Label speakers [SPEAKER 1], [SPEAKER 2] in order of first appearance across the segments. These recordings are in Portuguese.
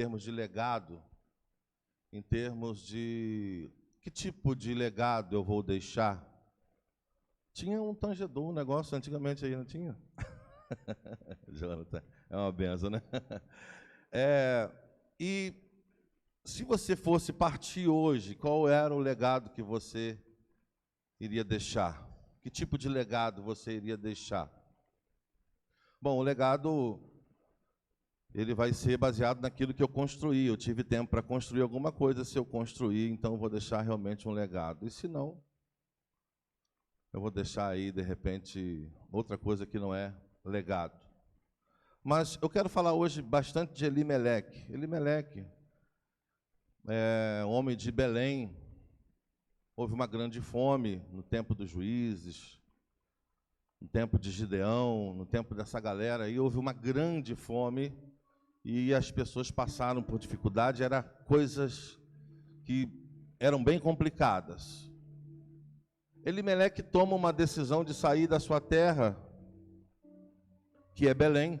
[SPEAKER 1] termos de legado, em termos de que tipo de legado eu vou deixar. Tinha um tangedor, um negócio antigamente aí, não tinha? Jonathan, é uma benção, né? E se você fosse partir hoje, qual era o legado que você iria deixar? Que tipo de legado você iria deixar? Bom, o legado, ele vai ser baseado naquilo que eu construí. Eu tive tempo para construir alguma coisa. Se eu construir, então eu vou deixar realmente um legado. E se não, eu vou deixar aí, de repente, outra coisa que não é legado. Mas eu quero falar hoje bastante de Elimeleque. Elimeleque é um homem de Belém. Houve uma grande fome no tempo dos juízes, no tempo de Gideão, no tempo dessa galera aí, houve uma grande fome e as pessoas passaram por dificuldade, eram coisas que eram bem complicadas. Elimeleque toma uma decisão de sair da sua terra, que é Belém,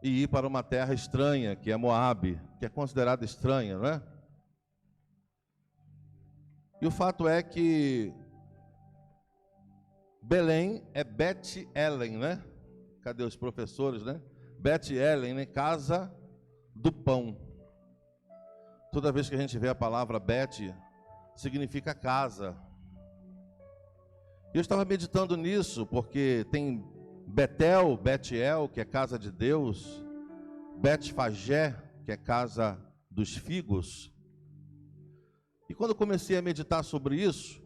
[SPEAKER 1] e ir para uma terra estranha, que é Moabe, que é considerada estranha, não é? E o fato é que Belém é Bet-Elen, né? Cadê os professores, né? Bet-Elen, né? Casa do pão. Toda vez que a gente vê a palavra Bet, significa casa. Eu estava meditando nisso, porque tem Betel, Betiel, que é casa de Deus, Betfagé, que é casa dos figos. E quando eu comecei a meditar sobre isso,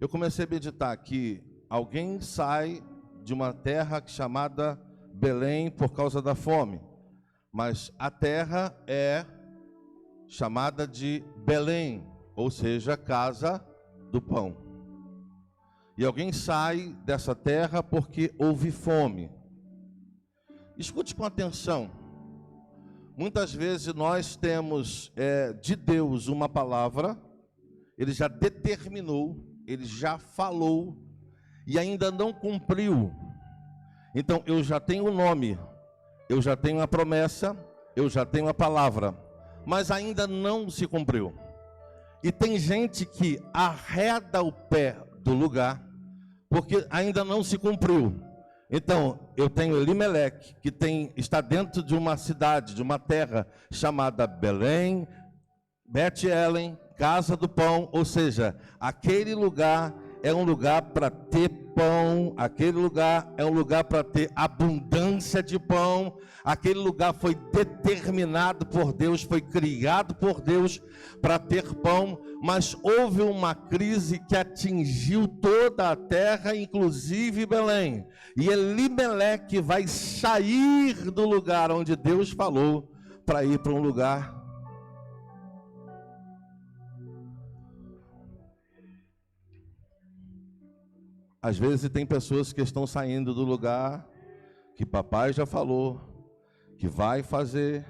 [SPEAKER 1] eu comecei a meditar que alguém sai de uma terra chamada Belém por causa da fome, mas a terra é chamada de Belém, ou seja, casa do pão. E alguém sai dessa terra porque houve fome. Escute com atenção. Muitas vezes nós temos de Deus uma palavra, Ele já determinou, Ele já falou e ainda não cumpriu. Então eu já tenho o nome, eu já tenho a promessa, eu já tenho a palavra, mas ainda não se cumpriu. E tem gente que arreda o pé do lugar porque ainda não se cumpriu. Então, eu tenho Elimeleque, que está dentro de uma cidade, de uma terra chamada Belém, Bet-Elen, Casa do Pão, ou seja, aquele lugar é um lugar para ter pão, aquele lugar é um lugar para ter abundância de pão, aquele lugar foi determinado por Deus, foi criado por Deus para ter pão, mas houve uma crise que atingiu toda a terra, inclusive Belém, e Elimeleque vai sair do lugar onde Deus falou para ir para um lugar às vezes tem pessoas que estão saindo do lugar que papai já falou, que vai fazer,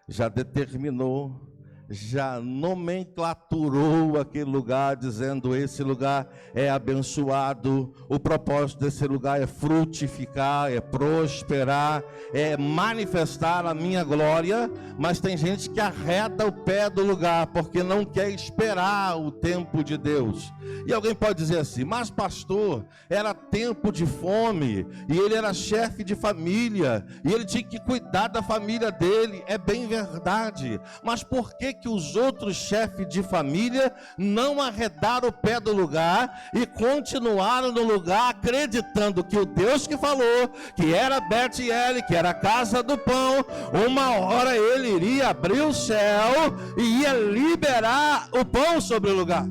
[SPEAKER 1] já determinou, já nomenclaturou aquele lugar, dizendo esse lugar é abençoado, o propósito desse lugar é frutificar, é prosperar, é manifestar a minha glória, mas tem gente que arreda o pé do lugar, porque não quer esperar o tempo de Deus. E alguém pode dizer assim, mas pastor, era tempo de fome, e ele era chefe de família, e ele tinha que cuidar da família dele, é bem verdade, mas por que os outros chefes de família não arredaram o pé do lugar e continuaram no lugar acreditando que o Deus que falou, que era Bet-Elen, que era a casa do pão, uma hora ele iria abrir o céu e ia liberar o pão sobre o lugar?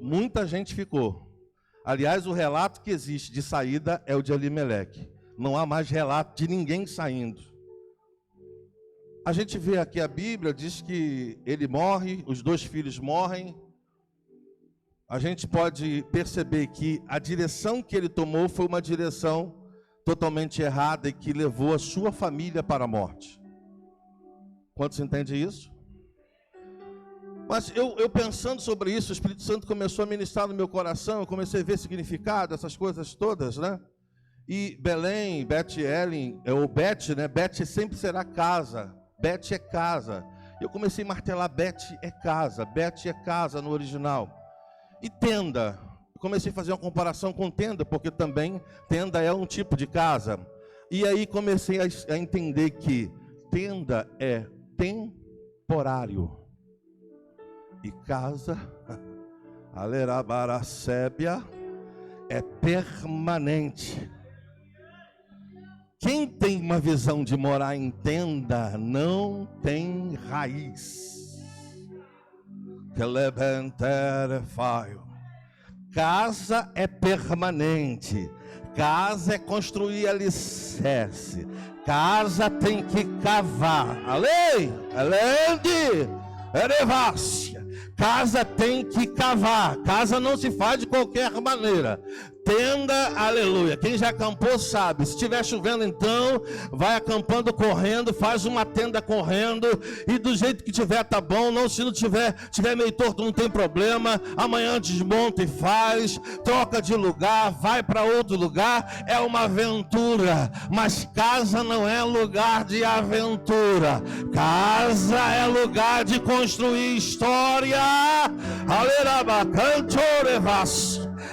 [SPEAKER 1] Muita gente ficou. Aliás, o relato que existe de saída é o de Elimeleque. Não há mais relato de ninguém saindo. A gente vê aqui a Bíblia, diz que ele morre, os 2 filhos morrem. A gente pode perceber que a direção que ele tomou foi uma direção totalmente errada e que levou a sua família para a morte. Quantos entendem isso? Mas eu pensando sobre isso, o Espírito Santo começou a ministrar no meu coração, eu comecei a ver significado, essas coisas todas, né? E Belém, Bet-Elen, ou Bet, né? Bet sempre será casa. Bet é casa. Eu comecei a martelar, Bet é casa no original. E tenda. Eu comecei a fazer uma comparação com tenda, porque também tenda é um tipo de casa. E aí comecei a entender que tenda é temporário. E casa, alerabaracébia, é permanente. Quem tem uma visão de morar em tenda não tem raiz. Casa é permanente. Casa é construir alicerce. Casa tem que cavar. Além, elevácia. Casa tem que cavar. Casa não se faz de qualquer maneira. Tenda, aleluia. Quem já acampou sabe. Se estiver chovendo, então vai acampando correndo, faz uma tenda correndo, e do jeito que tiver tá bom. Não, se não tiver meio torto, não tem problema. Amanhã desmonta e faz, troca de lugar, vai para outro lugar. É uma aventura, mas casa não é lugar de aventura. Casa é lugar de construir história.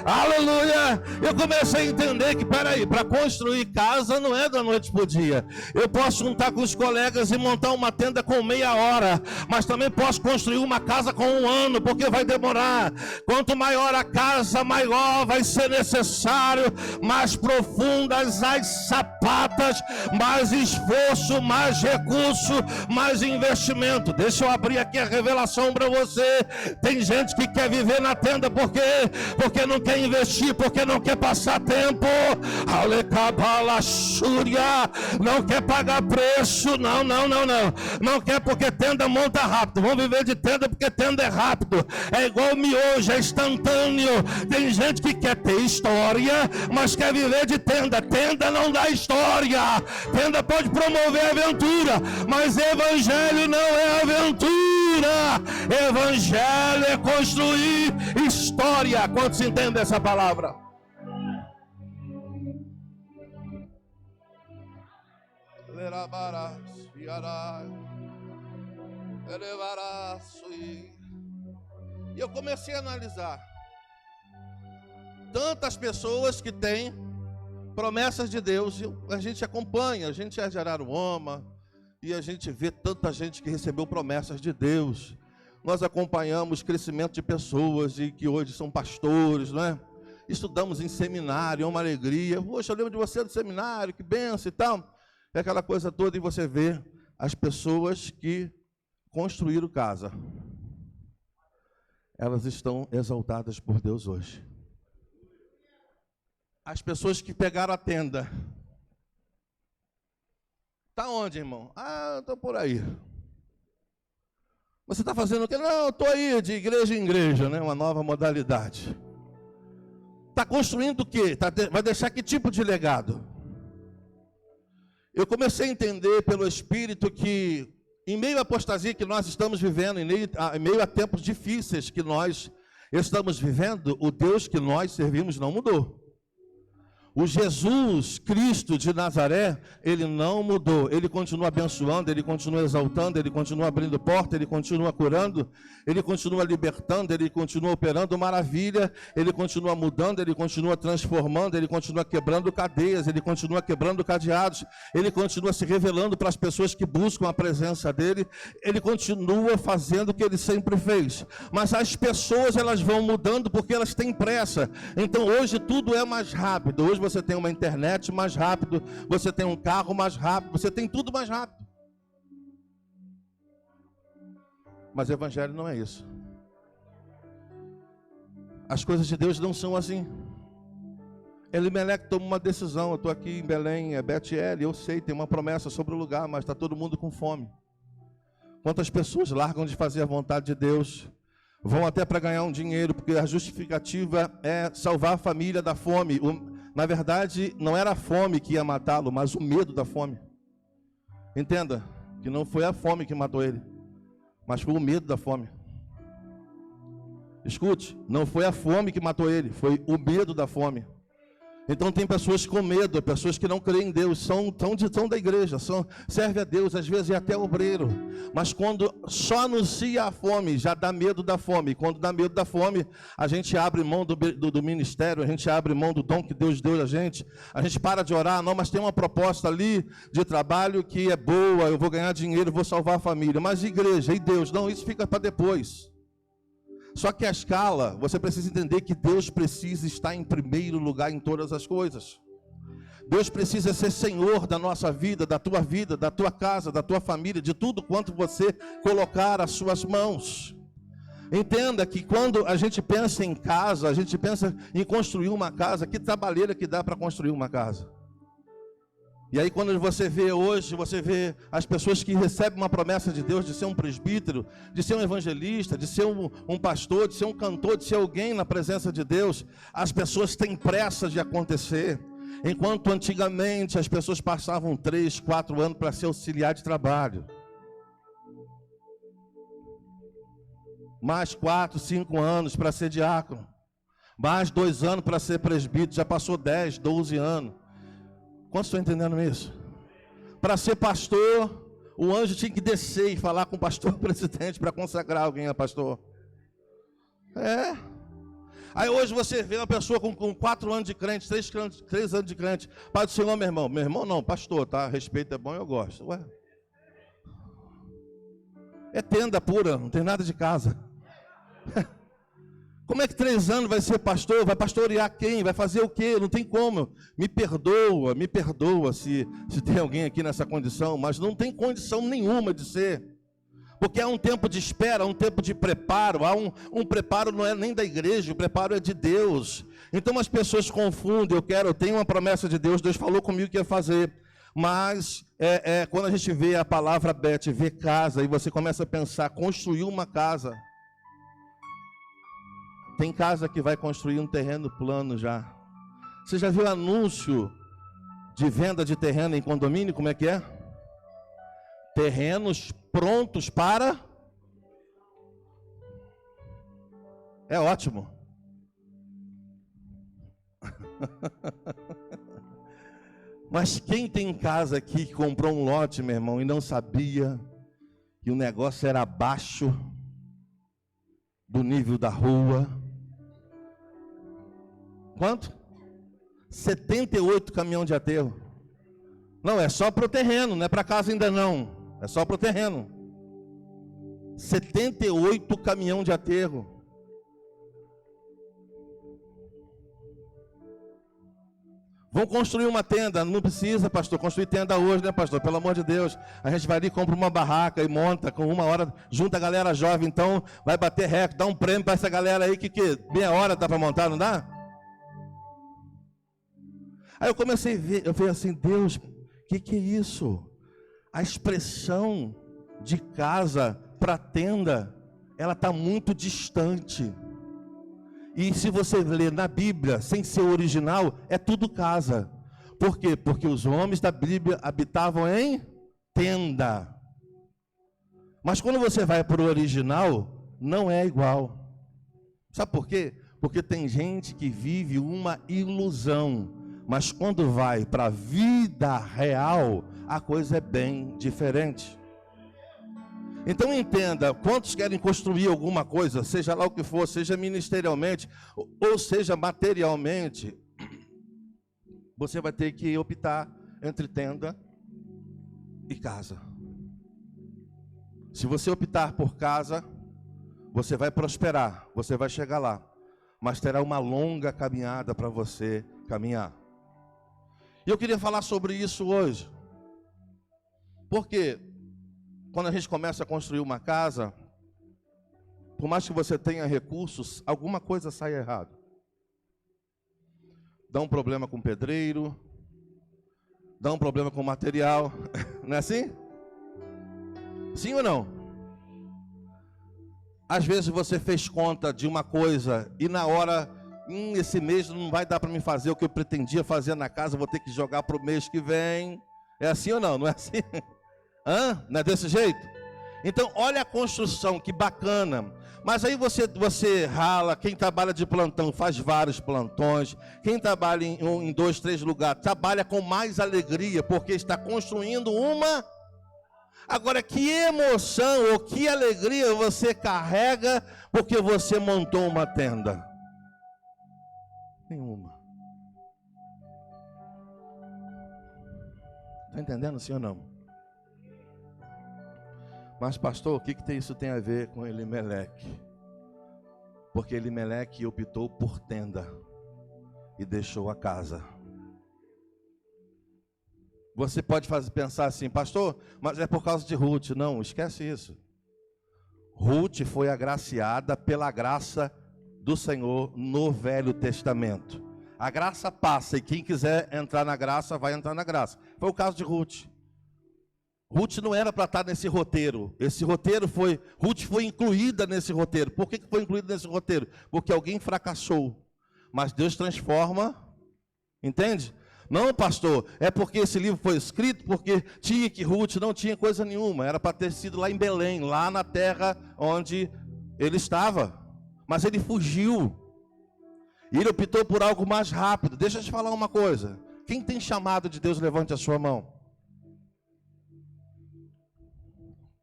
[SPEAKER 1] Aleluia. Eu comecei a entender que, peraí, para construir casa não é da noite pro dia. Eu posso juntar com os colegas e montar uma tenda com meia hora, mas também posso construir uma casa com 1 ano, porque vai demorar. Quanto maior a casa, maior vai ser necessário, mais profundas as sapatas, mais esforço, mais recurso, mais investimento. Deixa eu abrir aqui a revelação para você. Tem gente que quer viver na tenda porque não quer investir, porque não quer passar tempo, não quer pagar preço, não quer, porque tenda monta rápido. Vamos viver de tenda porque tenda é rápido, é igual miojo, é instantâneo. Tem gente que quer ter história, mas quer viver de tenda. Tenda não dá história. Tenda pode promover aventura, mas evangelho não é aventura. Evangelho é construir história. Quantos entendem essa palavra? E eu comecei a analisar tantas pessoas que têm promessas de Deus. A gente acompanha, a gente é de Araruama, e a gente vê tanta gente que recebeu promessas de Deus. Nós acompanhamos crescimento de pessoas e que hoje são pastores, não é? Estudamos em seminário, é uma alegria. Poxa, eu lembro de você do seminário, que benção e tal. É aquela coisa toda, e você vê as pessoas que construíram casa. Elas estão exaltadas por Deus hoje. As pessoas que pegaram a tenda. Está onde, irmão? Estou por aí. Você está fazendo o quê? Não, estou aí de igreja em igreja, né? Uma nova modalidade. Está construindo o quê? Vai deixar que tipo de legado? Eu comecei a entender pelo Espírito que, em meio à apostasia que nós estamos vivendo, em meio a tempos difíceis que nós estamos vivendo, o Deus que nós servimos não mudou. O Jesus Cristo de Nazaré, ele não mudou. Ele continua abençoando, ele continua exaltando, ele continua abrindo porta, ele continua curando, ele continua libertando, ele continua operando maravilha, ele continua mudando, ele continua transformando, ele continua quebrando cadeias, ele continua quebrando cadeados, ele continua se revelando para as pessoas que buscam a presença dele, ele continua fazendo o que ele sempre fez. Mas as pessoas, elas vão mudando porque elas têm pressa. Então hoje tudo é mais rápido. Hoje você tem uma internet mais rápido, você tem um carro mais rápido, você tem tudo mais rápido. Mas o evangelho não é isso. As coisas de Deus não são assim. Elimeleque toma uma decisão. Eu estou aqui em Belém, é Bet-El, eu sei, tem uma promessa sobre o lugar, mas está todo mundo com fome. Quantas pessoas largam de fazer a vontade de Deus, vão até para ganhar um dinheiro, porque a justificativa é salvar a família da fome. Na verdade, não era a fome que ia matá-lo, mas o medo da fome. Entenda que não foi a fome que matou ele, mas foi o medo da fome. Escute, não foi a fome que matou ele, foi o medo da fome. Então tem pessoas com medo, pessoas que não creem em Deus, são da igreja, serve a Deus, às vezes é até obreiro, mas quando só anuncia a fome, já dá medo da fome. Quando dá medo da fome, a gente abre mão do ministério, a gente abre mão do dom que Deus deu a gente para de orar. Não, mas tem uma proposta ali de trabalho que é boa, eu vou ganhar dinheiro, vou salvar a família, mas igreja e Deus, não, isso fica para depois. Só que a escala, você precisa entender que Deus precisa estar em primeiro lugar em todas as coisas. Deus precisa ser Senhor da nossa vida, da tua casa, da tua família, de tudo quanto você colocar às suas mãos. Entenda que quando a gente pensa em casa, a gente pensa em construir uma casa, que trabalheira que dá para construir uma casa. E aí quando você vê hoje, você vê as pessoas que recebem uma promessa de Deus de ser um presbítero, de ser um evangelista, de ser um pastor, de ser um cantor, de ser alguém na presença de Deus, as pessoas têm pressa de acontecer. Enquanto antigamente as pessoas passavam 3, 4 anos para ser auxiliar de trabalho. Mais 4, 5 anos para ser diácono. Mais 2 anos para ser presbítero, já passou 10, 12 anos. Quantos estão entendendo isso? Para ser pastor, o anjo tinha que descer e falar com o pastor presidente para consagrar alguém a pastor. Aí hoje você vê uma pessoa com 4 anos de crente, 3 anos de crente. Pai do Senhor, meu irmão. Meu irmão não, pastor, tá? Respeito é bom, eu gosto. Ué. É tenda pura, não tem nada de casa. Como é que 3 anos vai ser pastor? Vai pastorear quem? Vai fazer o quê? Não tem como. Me perdoa se tem alguém aqui nessa condição, mas não tem condição nenhuma de ser. Porque há um tempo de espera, um tempo de preparo. Há um preparo não é nem da igreja, o preparo é de Deus. Então as pessoas confundem, eu tenho uma promessa de Deus, Deus falou comigo que ia fazer. Mas quando a gente vê a palavra Beth, vê casa, e você começa a pensar, construir uma casa. Tem casa que vai construir um terreno plano já. Você já viu anúncio de venda de terreno em condomínio? Como é que é? Terrenos prontos para... É ótimo. Mas quem tem casa aqui que comprou um lote, meu irmão, e não sabia que o negócio era abaixo do nível da rua? Quanto? 78 caminhão de aterro. Não, é só para o terreno, não é para casa ainda não. É só para o terreno. 78 caminhão de aterro. Vão construir uma tenda. Não precisa, pastor, construir tenda hoje, né, pastor? Pelo amor de Deus. A gente vai ali, compra uma barraca e monta com 1 hora, junta a galera jovem, então vai bater recorde, dá um prêmio para essa galera aí que meia hora dá para montar, não dá? Aí eu comecei a ver, eu falei assim, Deus, que é isso? A expressão de casa para tenda, ela está muito distante. E se você ler na Bíblia, sem ser original, é tudo casa. Por quê? Porque os homens da Bíblia habitavam em tenda. Mas quando você vai para o original, não é igual. Sabe por quê? Porque tem gente que vive uma ilusão. Mas quando vai para a vida real, a coisa é bem diferente. Então entenda, quantos querem construir alguma coisa, seja lá o que for, seja ministerialmente, ou seja materialmente, você vai ter que optar entre tenda e casa. Se você optar por casa, você vai prosperar, você vai chegar lá, mas terá uma longa caminhada para você caminhar. E eu queria falar sobre isso hoje, porque quando a gente começa a construir uma casa, por mais que você tenha recursos, alguma coisa sai errado. Dá um problema com o pedreiro, dá um problema com o material, não é assim? Sim ou não? Às vezes você fez conta de uma coisa e na hora, esse mês não vai dar para me fazer o que eu pretendia fazer na casa, vou ter que jogar para o mês que vem. É assim ou não? Não é assim? Não é desse jeito? Então, olha a construção, que bacana. Mas aí você rala, quem trabalha de plantão faz vários plantões, quem trabalha em 2, 3 lugares, trabalha com mais alegria, porque está construindo uma. Agora, que emoção ou que alegria você carrega porque você montou uma tenda? Nenhuma. Está entendendo, sim ou não? Mas, pastor, o que isso tem a ver com Elimeleque? Porque Elimeleque optou por tenda e deixou a casa. Você pode pensar assim, pastor, mas é por causa de Ruth. Não, esquece isso. Ruth foi agraciada pela graça do Senhor no Velho Testamento. A graça passa e quem quiser entrar na graça, vai entrar na graça. Foi o caso de Ruth. Ruth não era para estar nesse roteiro. Ruth foi incluída nesse roteiro. Por que foi incluída nesse roteiro? Porque alguém fracassou. Mas Deus transforma, entende? Não, pastor, é porque esse livro foi escrito, porque tinha que Ruth, não tinha coisa nenhuma. Era para ter sido lá em Belém, lá na terra onde ele estava. Mas ele fugiu. E ele optou por algo mais rápido. Deixa eu te falar uma coisa. Quem tem chamado de Deus, levante a sua mão.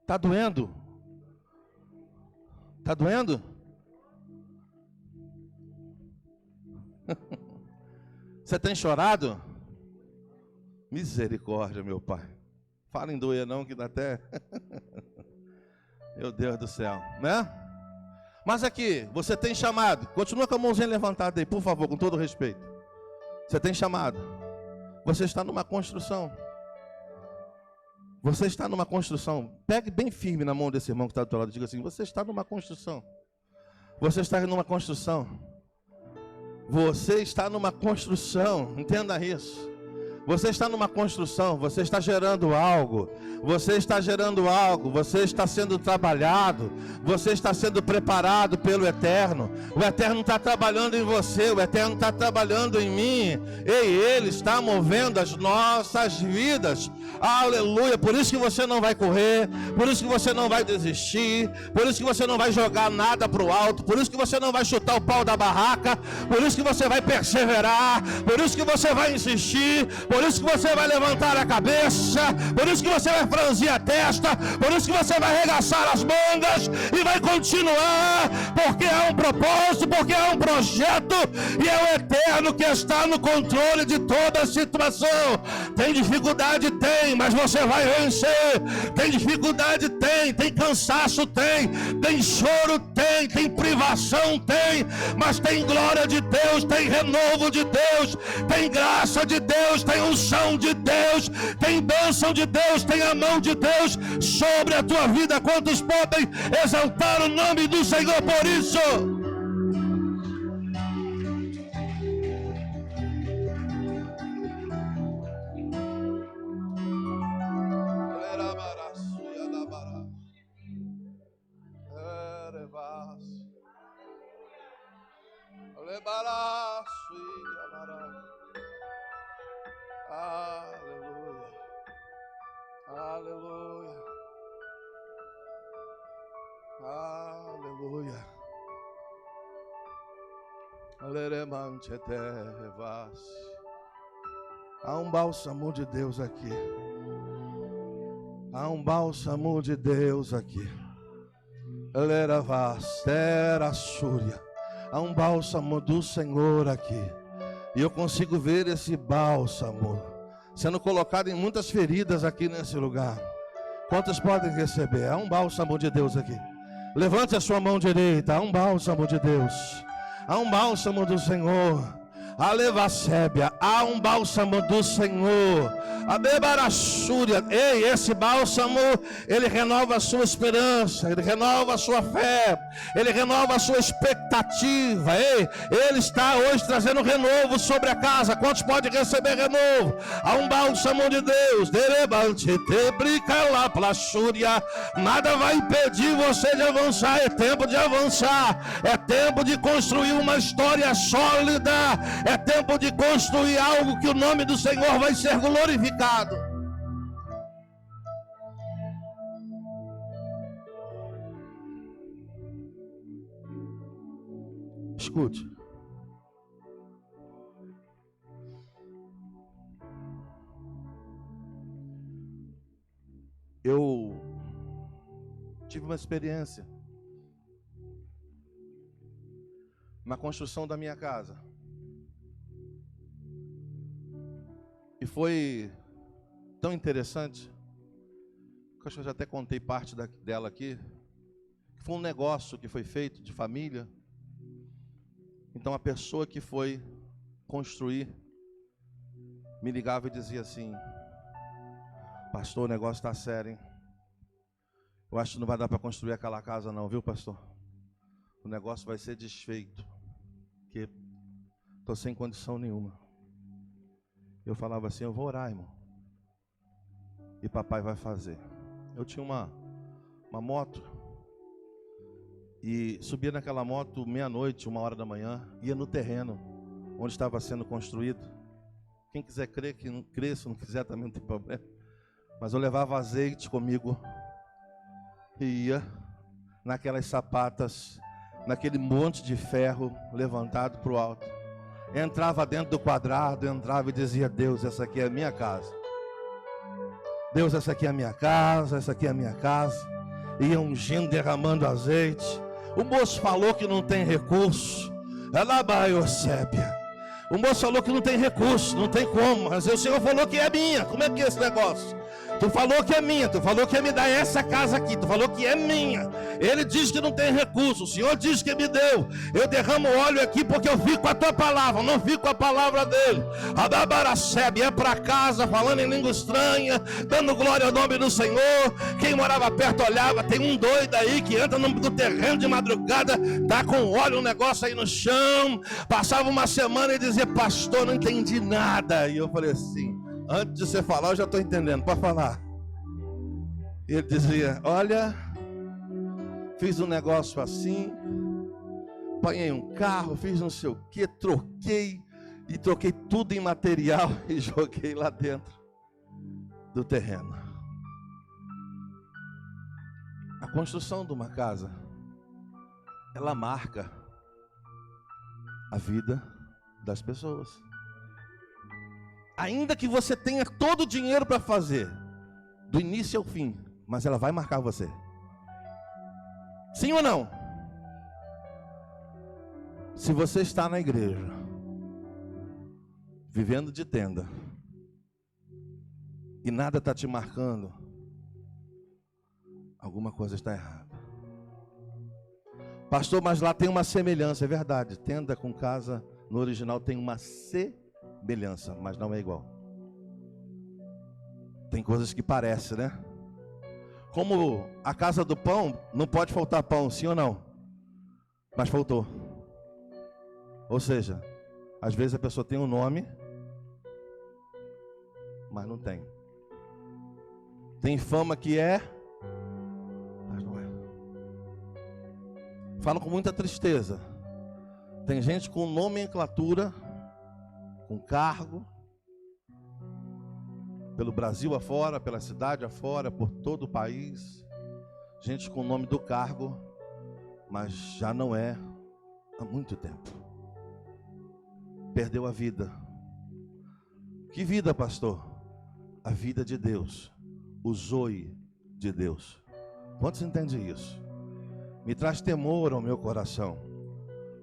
[SPEAKER 1] Está doendo? Está doendo? Você tem chorado? Misericórdia, meu pai. Fala em doer não, que dá até... Meu Deus do céu, né? Mas aqui, você tem chamado. Continua com a mãozinha levantada aí, por favor, com todo respeito. Você tem chamado. Você está numa construção. Você está numa construção. Pegue bem firme na mão desse irmão que está do teu lado e diga assim, você está numa construção. Você está numa construção. Você está numa construção. Entenda isso. Você está numa construção, você está gerando algo, você está gerando algo, você está sendo trabalhado, você está sendo preparado pelo Eterno. O Eterno está trabalhando em você, o Eterno está trabalhando em mim, e Ele está movendo as nossas vidas. Aleluia, por isso que você não vai correr, por isso que você não vai desistir, por isso que você não vai jogar nada para o alto, por isso que você não vai chutar o pau da barraca, por isso que você vai perseverar, por isso que você vai insistir, por isso que você vai levantar a cabeça, por isso que você vai franzir a testa, por isso que você vai arregaçar as mangas e vai continuar, porque é um propósito, porque é um projeto e é o Eterno que está no controle de toda a situação. Tem dificuldade? Tem, mas você vai vencer. Tem dificuldade? Tem cansaço? Tem choro? Tem privação? Tem, mas tem glória de Deus, tem renovo de Deus, tem graça de Deus, tem unção de Deus, tem bênção de Deus, tem a mão de Deus sobre a tua vida. Quantos podem exaltar o nome do Senhor por isso? Aleluia, aleluia, aleluia. Há um bálsamo de Deus aqui. Há um bálsamo de Deus aqui. Há um bálsamo do Senhor aqui. E eu consigo ver esse bálsamo sendo colocado em muitas feridas aqui nesse lugar. Quantos podem receber? Há um bálsamo de Deus aqui. Levante a sua mão direita. Há um bálsamo de Deus. Há um bálsamo do Senhor. Alevacébia, há um bálsamo do Senhor. A Bebarassúria, ei, esse bálsamo, ele renova a sua esperança, ele renova a sua fé, ele renova a sua expectativa. Ei, ele está hoje trazendo renovo sobre a casa. Quantos podem receber renovo? Há um bálsamo de Deus. Nada vai impedir você de avançar. É tempo de avançar, é tempo de construir uma história sólida. É tempo de construir algo que o nome do Senhor vai ser glorificado. escute. Eu tive uma experiência na construção da minha casa. E foi tão interessante, que acho que eu já até contei parte dela aqui, que foi um negócio que foi feito de família. Então a pessoa que foi construir me ligava e dizia assim: pastor, o negócio está sério, hein? Eu acho que não vai dar para construir aquela casa não, viu, pastor? O negócio vai ser desfeito, porque estou sem condição nenhuma. Eu falava assim: eu vou orar, irmão, e papai vai fazer. Eu tinha uma moto, e subia naquela moto meia-noite, 1h da manhã, ia no terreno onde estava sendo construído. Quem quiser crer, que não crê, se não quiser também não tem problema. Mas eu levava azeite comigo e ia naquelas sapatas, naquele monte de ferro levantado para o alto. Entrava dentro do quadrado, entrava e dizia: Deus, essa aqui é a minha casa. Deus, essa aqui é a minha casa, essa aqui é a minha casa. Ia ungindo, derramando azeite. O moço falou que não tem recurso. Ela vai, Eusébia. O moço falou que não tem recurso, não tem como. Mas o Senhor falou que é minha. Como é que é esse negócio? Tu falou que é minha, tu falou que ia me dar essa casa aqui, tu falou que é minha. Ele diz que não tem recurso, o Senhor diz que me deu. Eu derramo óleo aqui porque eu fico com a tua palavra, não fico com a palavra dele. Adabaracebe, é para casa, falando em língua estranha, dando glória ao nome do Senhor. Quem morava perto olhava, tem um doido aí que entra no terreno de madrugada, tá com óleo, um negócio aí no chão. Passava uma semana e dizia: pastor, não entendi nada. E eu falei assim: antes de você falar, eu já estou entendendo, pode falar. E ele dizia: olha, fiz um negócio assim, apanhei um carro, fiz não sei o que, troquei tudo em material e joguei lá dentro do terreno. A construção de uma casa, ela marca a vida das pessoas. Ainda que você tenha todo o dinheiro para fazer, do início ao fim, mas ela vai marcar você. Sim ou não? Se você está na igreja, vivendo de tenda, e nada está te marcando, alguma coisa está errada. Pastor, mas lá tem uma semelhança. É verdade, tenda com casa, no original tem uma semelhança, mas não é igual. Tem coisas que parecem, né? Como a casa do pão, não pode faltar pão, sim ou não? Mas faltou. Ou seja, às vezes a pessoa tem um nome, mas não tem. Tem fama que é, mas não é. Falo com muita tristeza. Tem gente com nomenclatura, com cargo, pelo Brasil afora, pela cidade afora, por todo o país. Gente com o nome do cargo, mas já não é há muito tempo. Perdeu a vida. Que vida, pastor? A vida de Deus, o zoe de Deus. Quantos entendem isso? Me traz temor ao meu coração,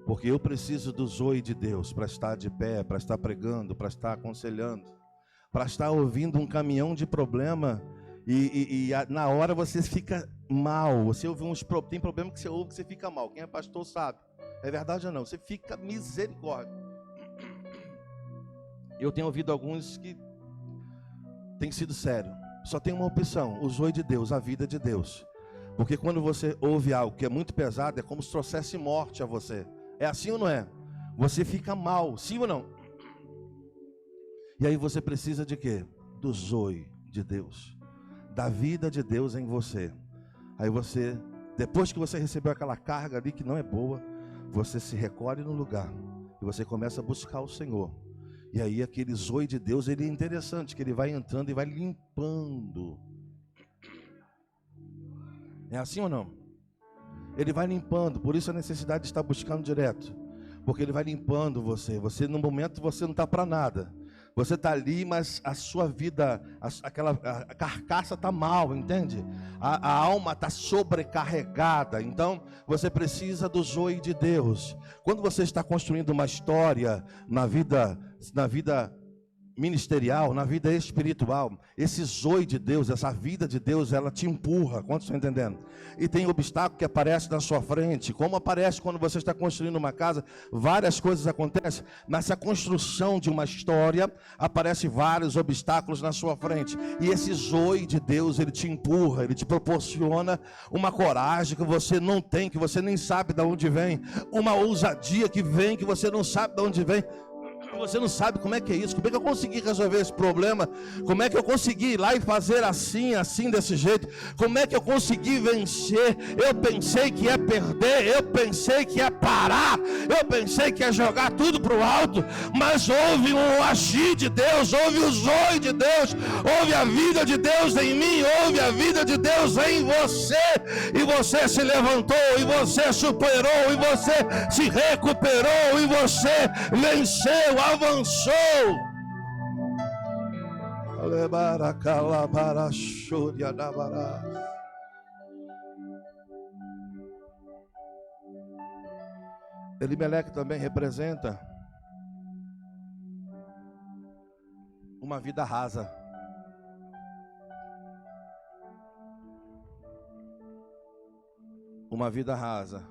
[SPEAKER 1] porque eu preciso do zoe de Deus para estar de pé, para estar pregando, para estar aconselhando, para estar ouvindo um caminhão de problema e na hora você fica mal. Você ouve tem problema que você ouve que você fica mal. Quem é pastor sabe. É verdade ou não? Você fica misericórdia. Eu tenho ouvido alguns que tem sido sério. Só tem uma opção: o zoe de Deus, a vida de Deus. Porque quando você ouve algo que é muito pesado, é como se trouxesse morte a você. É assim ou não é? Você fica mal, sim ou não? E aí você precisa de quê? Do zoe de Deus, da vida de Deus em você. Aí você, depois que você recebeu aquela carga ali que não é boa, você se recolhe no lugar e você começa a buscar o Senhor. E aí aquele zoe de Deus, ele é interessante, que ele vai entrando e vai limpando. É assim ou não? Ele vai limpando, por isso a necessidade de estar buscando direto. porque Ele vai limpando você. Você, no momento, você não está para nada. Você está ali, mas a sua vida, a carcaça está mal, entende? A alma está sobrecarregada. Então, você precisa do zoe de Deus. Quando você está construindo uma história na vida ministerial, na vida espiritual, esse zoe de Deus, essa vida de Deus, ela te empurra. Quantos estão entendendo? E tem obstáculo que aparece na sua frente, como aparece quando você está construindo uma casa. Várias coisas acontecem nessa construção de uma história, aparecem vários obstáculos na sua frente, e esse zoe de Deus, ele te empurra, ele te proporciona uma coragem que você não tem, que você nem sabe de onde vem, uma ousadia que vem, que você não sabe de onde vem. Você não sabe como é que é isso, como é que eu consegui resolver esse problema, como é que eu consegui ir lá e fazer assim, desse jeito, como é que eu consegui vencer. Eu pensei que ia perder, eu pensei que ia parar, eu pensei que ia jogar tudo para o alto, mas houve um agir de Deus, houve o zoe de Deus, houve a vida de Deus em mim, houve a vida de Deus em você, e você se levantou, e você superou, e você se recuperou, e você venceu, avançou. Elimeleque também representa uma vida rasa. Uma vida rasa.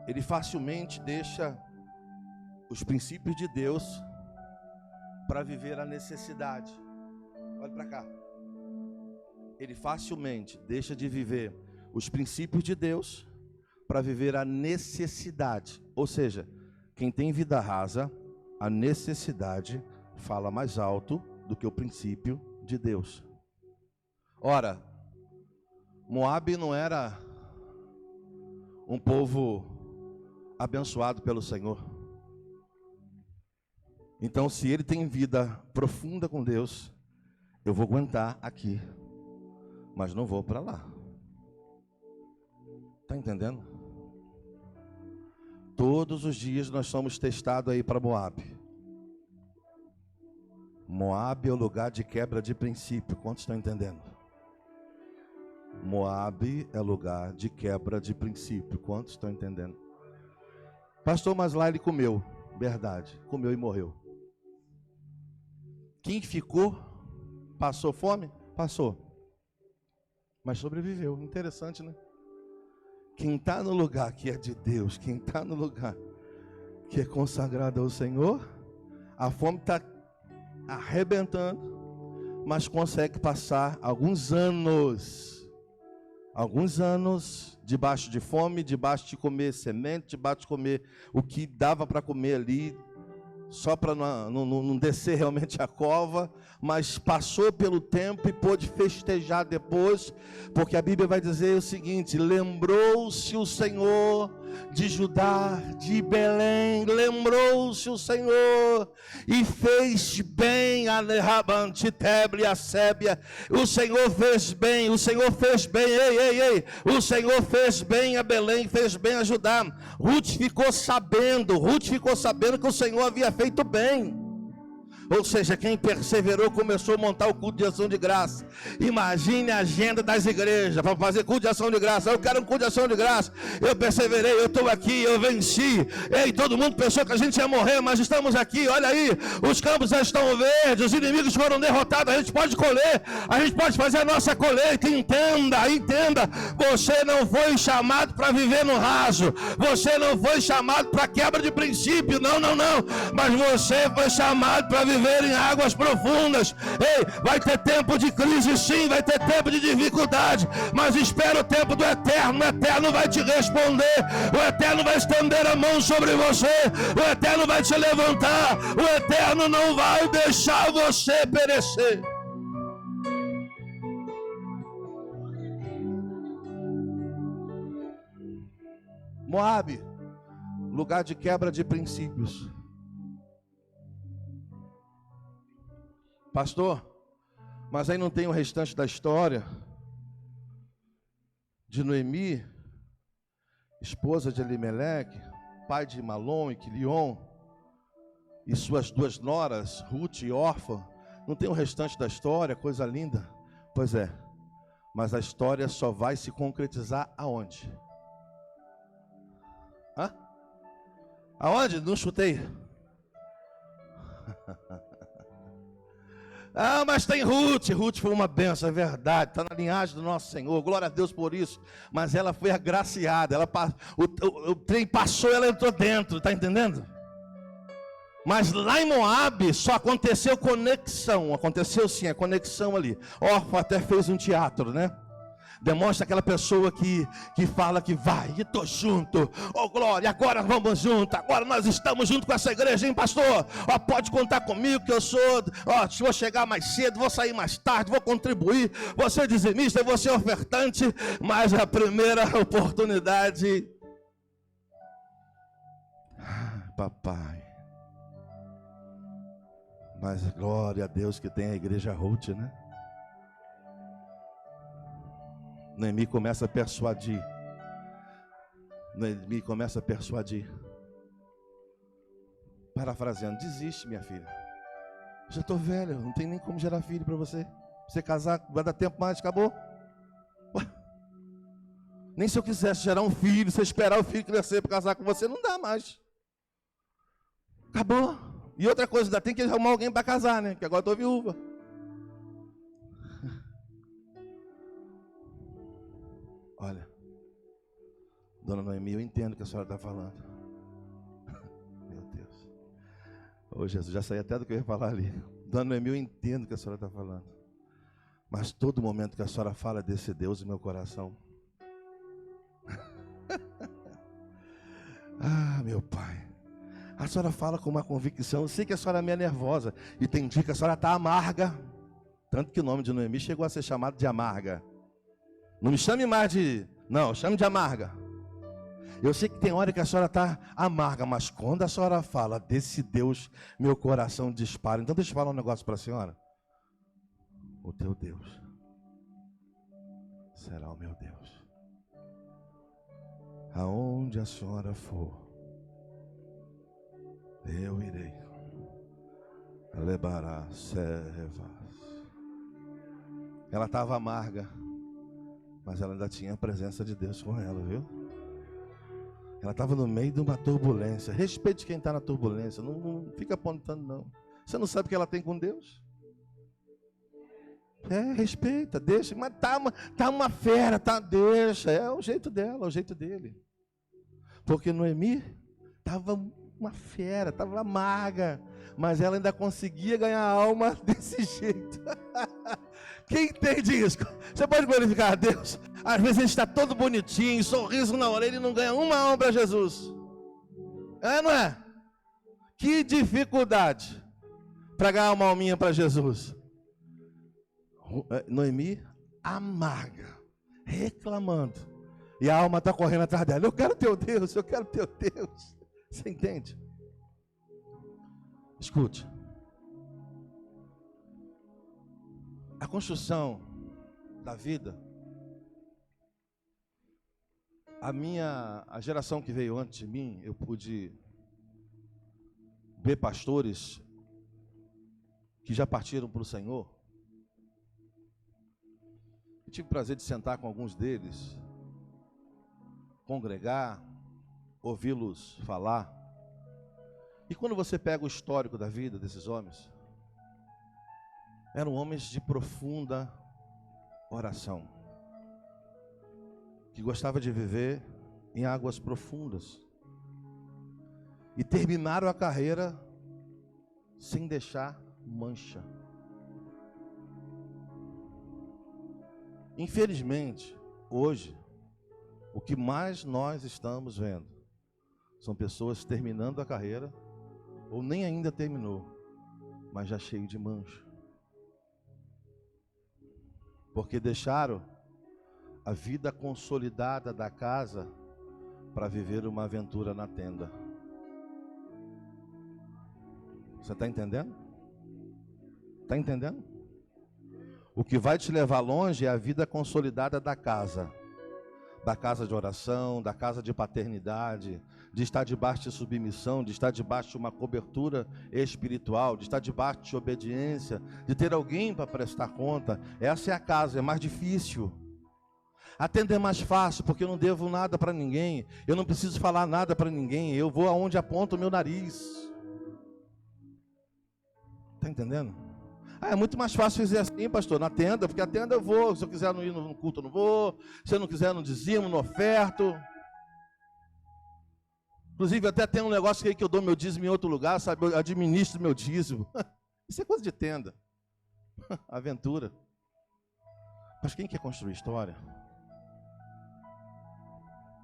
[SPEAKER 1] Ele facilmente deixa os princípios de Deus para viver a necessidade. Olha para cá. Ele facilmente deixa de viver os princípios de Deus para viver a necessidade. Ou seja, quem tem vida rasa, a necessidade fala mais alto do que o princípio de Deus. Ora, Moabe não era um povo abençoado pelo Senhor. Então, se ele tem vida profunda com Deus, eu vou aguentar aqui, mas não vou para lá. Está entendendo? Todos os dias nós somos testados aí para Moabe. Moabe é o lugar de quebra de princípio. Quantos estão entendendo? Moabe é lugar de quebra de princípio. Quantos estão entendendo? Pastor, mas lá ele comeu. Verdade, comeu e morreu. Quem ficou? Passou fome? Passou. Mas sobreviveu. Interessante, né? Quem está no lugar que é de Deus, quem está no lugar que é consagrado ao Senhor, a fome está arrebentando, mas consegue passar alguns anos debaixo de fome, debaixo de comer semente, debaixo de comer o que dava para comer ali, só para não descer realmente a cova, mas passou pelo tempo e pôde festejar depois, porque a Bíblia vai dizer o seguinte: lembrou-se o Senhor de Judá, de Belém, lembrou-se o Senhor e fez bem a Rabante, Tebre, a Sébia. O Senhor fez bem, o Senhor fez bem, o Senhor fez bem a Belém, fez bem a Judá. Ruth ficou sabendo que o Senhor havia feito bem. Ou seja, quem perseverou começou a montar o culto de ação de graça. Imagine a agenda das igrejas para fazer culto de ação de graça. Eu quero um culto de ação de graça. Eu perseverei, eu estou aqui, eu venci. Ei, todo mundo pensou que a gente ia morrer, mas estamos aqui. Olha aí, os campos já estão verdes, os inimigos foram derrotados. A gente pode colher, a gente pode fazer a nossa colheita. Entenda. Você não foi chamado para viver no raso. Você não foi chamado para quebra de princípio. Não. Mas você foi chamado para viver em águas profundas. Ei, vai ter tempo de crise, sim, vai ter tempo de dificuldade, mas espera o tempo do Eterno. O Eterno vai te responder, o Eterno vai estender a mão sobre você, o Eterno vai te levantar, o Eterno não vai deixar você perecer. Moabe, lugar de quebra de princípios. Pastor, Mas aí não tem o restante da história de Noemi, esposa de Elimeleque, pai de Malom e Quilion, e suas duas noras, Ruth e Orfa. Não tem o restante da história, coisa linda? Pois é, mas a história só vai se concretizar aonde? Hã? Aonde? Não chutei. Ah, mas tem Ruth. Ruth foi uma benção, é verdade. Está na linhagem do nosso Senhor. Glória a Deus por isso. Mas ela foi agraciada. O trem passou, ela entrou dentro. Está entendendo? Mas lá em Moabe só aconteceu conexão. Aconteceu sim, a conexão ali. Orfa até fez um teatro, né? Demonstra aquela pessoa que fala que vai, e estou junto, oh glória, agora vamos junto, agora nós estamos junto com essa igreja, hein pastor? Oh, pode contar comigo que eu sou, vou chegar mais cedo, vou sair mais tarde, vou contribuir, vou ser dizimista, vou ser ofertante, mas a primeira oportunidade, papai, mas glória a Deus que tem a igreja Ruth, né? Noemi começa a persuadir. Noemi começa a persuadir. Parafraseando, desiste, minha filha. Já estou velha, não tem nem como gerar filho para você. Você casar, vai dar tempo mais, acabou. Ué. Nem se eu quisesse gerar um filho, você esperar o filho crescer para casar com você, não dá mais. Acabou. E outra coisa, ainda tem que arrumar alguém para casar, né? Que agora estou viúva. Olha, dona Noemi, eu entendo o que a senhora está falando. Meu Deus. Ô Jesus, já saí até do que eu ia falar ali. Dona Noemi, eu entendo o que a senhora está falando. Mas todo momento que a senhora fala desse Deus em meu coração. Ah, meu pai. A senhora fala com uma convicção. Eu sei que a senhora é meio nervosa. E tem dia que a senhora está amarga. Tanto que o nome de Noemi chegou a ser chamado de amarga. Não me chame mais de... Não, chame de amarga. Eu sei que tem hora que a senhora está amarga, mas quando a senhora fala desse Deus, meu coração dispara. Então deixa eu falar um negócio para a senhora. O teu Deus será o meu Deus. Aonde a senhora for, eu irei. Levará servas. Ela estava amarga, mas ela ainda tinha a presença de Deus com ela, viu? Ela estava no meio de uma turbulência. Respeite quem está na turbulência. Não fica apontando, não. Você não sabe o que ela tem com Deus? Respeita, deixa. Mas tá uma fera, deixa. É o jeito dela, é o jeito dele. Porque Noemi estava uma fera, estava amarga. Mas ela ainda conseguia ganhar a alma desse jeito. Quem entende isso? Você pode glorificar a Deus? Às vezes a gente está todo bonitinho, sorriso na orelha e não ganha uma alma para Jesus. É, não é? Que dificuldade para ganhar uma alminha para Jesus. Noemi amarga, reclamando. E a alma está correndo atrás dela. Eu quero teu Deus, eu quero teu Deus. Você entende? Escute. A construção da vida, a geração que veio antes de mim, eu pude ver pastores que já partiram para o Senhor. Eu tive o prazer de sentar com alguns deles, congregar, ouvi-los falar. E quando você pega o histórico da vida desses homens, eram homens de profunda oração, que gostavam de viver em águas profundas, e terminaram a carreira sem deixar mancha. Infelizmente, hoje, o que mais nós estamos vendo são pessoas terminando a carreira, ou nem ainda terminou, mas já cheio de mancha. Porque deixaram a vida consolidada da casa para viver uma aventura na tenda. Você está entendendo? Está entendendo? O que vai te levar longe é a vida consolidada da casa de oração, da casa de paternidade, de estar debaixo de submissão, de estar debaixo de uma cobertura espiritual, de estar debaixo de obediência, de ter alguém para prestar conta. Essa é a casa, é mais difícil. A tenda é mais fácil, porque eu não devo nada para ninguém, eu não preciso falar nada para ninguém, eu vou aonde aponta o meu nariz. Está entendendo? É muito mais fácil fazer assim, pastor, na tenda, porque a tenda eu vou, se eu quiser não ir no culto eu não vou, se eu não quiser no dizimo, no oferto. Inclusive até tem um negócio aí que eu dou meu dízimo em outro lugar, sabe, eu administro meu dízimo. Isso é coisa de tenda, aventura. Mas quem quer construir história,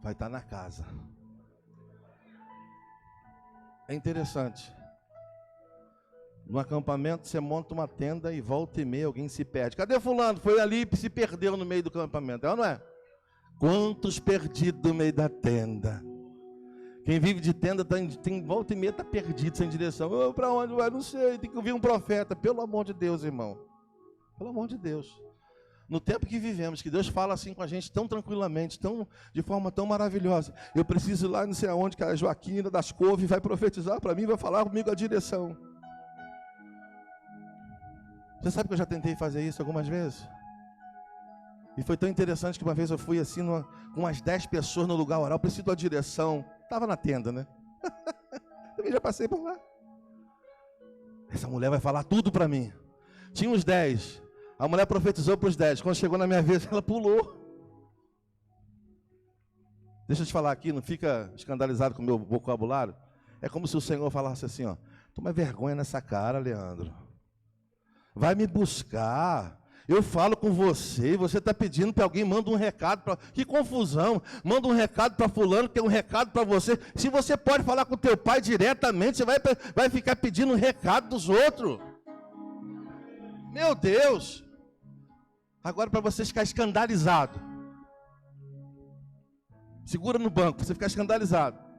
[SPEAKER 1] vai estar na casa. É interessante. No acampamento você monta uma tenda e volta e meia alguém se perde. Cadê fulano? Foi ali e se perdeu no meio do acampamento. É ou não é? Quantos perdidos no meio da tenda? Quem vive de tenda tem volta e meia está perdido, sem direção. Para onde vai? Não sei, tem que ouvir um profeta. Pelo amor de Deus, irmão. Pelo amor de Deus. No tempo que vivemos, que Deus fala assim com a gente tão tranquilamente, de forma tão maravilhosa. Eu preciso ir lá, não sei aonde, que a Joaquina das Couves vai profetizar para mim, vai falar comigo a direção. Você sabe que eu já tentei fazer isso algumas vezes? E foi tão interessante que uma vez eu fui assim, com umas 10 pessoas no lugar oral, eu preciso da direção. Estava na tenda, né? Também já passei por lá. Essa mulher vai falar tudo para mim. Tinha uns 10. A mulher profetizou para os 10. Quando chegou na minha vez, ela pulou. Deixa eu te falar aqui, não fica escandalizado com o meu vocabulário. É como se o Senhor falasse assim, ó. Toma vergonha nessa cara, Leandro. Vai me buscar. Eu falo com você, e você está pedindo para alguém, manda um recado para... Que confusão! Manda um recado para fulano, que tem um recado para você. Se você pode falar com teu pai diretamente, você vai ficar pedindo um recado dos outros. Meu Deus! Agora para você ficar escandalizado. Segura no banco, para você ficar escandalizado.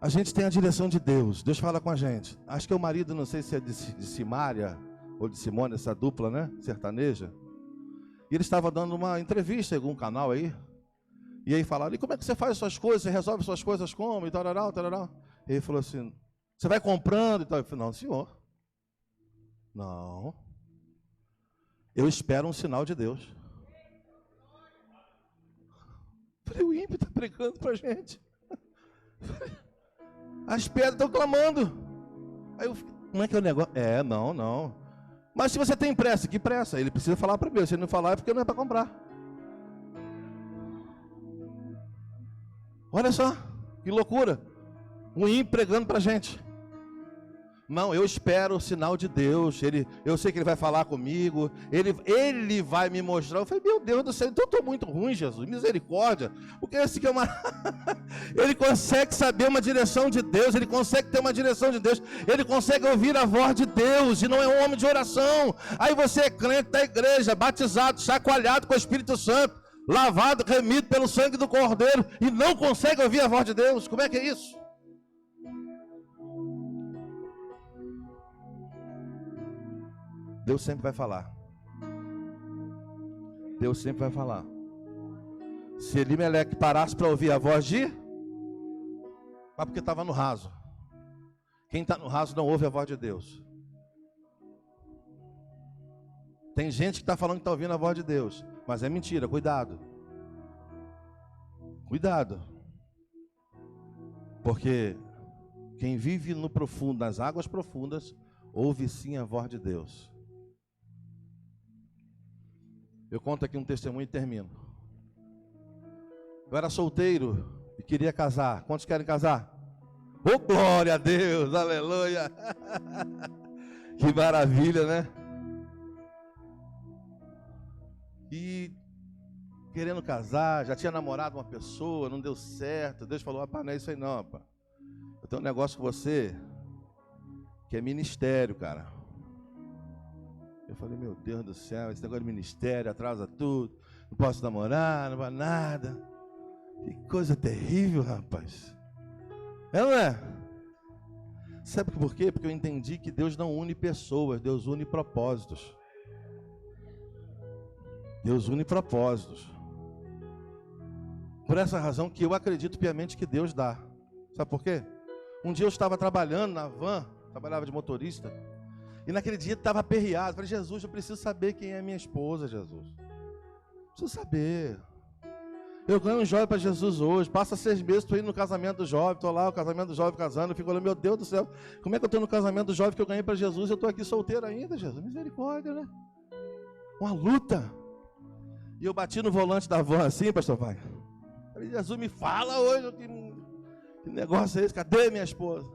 [SPEAKER 1] A gente tem a direção de Deus. Deus fala com a gente. Acho que é o marido, não sei se é de Simária ou de Simone, essa dupla, né? Sertaneja. E ele estava dando uma entrevista em algum canal aí. E aí falaram, e como é que você faz suas coisas? Você resolve suas coisas como? E tarará, tarará. E ele falou assim, você vai comprando e tal. Eu falei, não, senhor. Não. Eu espero um sinal de Deus. Eu falei, o ímpio está pregando para a gente. As pedras estão clamando. Aí eu, como é que é o negócio? Não. Mas se você tem pressa, que pressa? Ele precisa falar para mim. Se ele não falar, é porque não é para comprar. Olha só, que loucura. Um ímpio pregando para a gente. Não, eu espero o sinal de Deus. Eu sei que Ele vai falar comigo. Ele vai me mostrar. Eu falei, meu Deus do céu, então eu estou muito ruim, Jesus. Misericórdia. Porque esse que é uma... Ele consegue saber uma direção de Deus. Ele consegue ter uma direção de Deus. Ele consegue ouvir a voz de Deus. E não é um homem de oração. Aí você é crente da igreja, batizado, chacoalhado com o Espírito Santo, lavado, remido pelo sangue do Cordeiro, e não consegue ouvir a voz de Deus. Como é que é isso? Deus sempre vai falar. Deus sempre vai falar. Se Elimeleque parasse para ouvir a voz de... Mas porque estava no raso. Quem está no raso não ouve a voz de Deus. Tem gente que está falando que está ouvindo a voz de Deus. Mas é mentira, cuidado. Cuidado. Porque quem vive no profundo, nas águas profundas, ouve sim a voz de Deus. Eu conto aqui um testemunho e termino. Eu era solteiro e queria casar. Quantos querem casar? Oh, glória a Deus, aleluia. Que maravilha, né? E querendo casar, já tinha namorado uma pessoa, não deu certo. Deus falou, rapaz, não é isso aí não, rapaz. Eu tenho um negócio com você que é ministério, cara. Eu falei, meu Deus do céu, esse negócio de ministério atrasa tudo. Não posso namorar, não vai nada. Que coisa terrível, rapaz. É ou não é? Sabe por quê? Porque eu entendi que Deus não une pessoas, Deus une propósitos. Deus une propósitos. Por essa razão que eu acredito piamente que Deus dá. Sabe por quê? Um dia eu estava trabalhando na van, trabalhava de motorista, e naquele dia estava aperreado. Falei, Jesus, eu preciso saber quem é minha esposa, Jesus. Preciso saber. Eu ganho um jovem para Jesus hoje. Passa 6 meses, estou indo no casamento do jovem. Estou lá, o casamento do jovem casando. Eu fico olhando, meu Deus do céu. Como é que eu estou no casamento do jovem que eu ganhei para Jesus? Eu estou aqui solteiro ainda, Jesus. Misericórdia, né? Uma luta. E eu bati no volante da van assim, pastor Wagner. Falei, Jesus, me fala hoje. Que negócio é esse? Cadê minha esposa?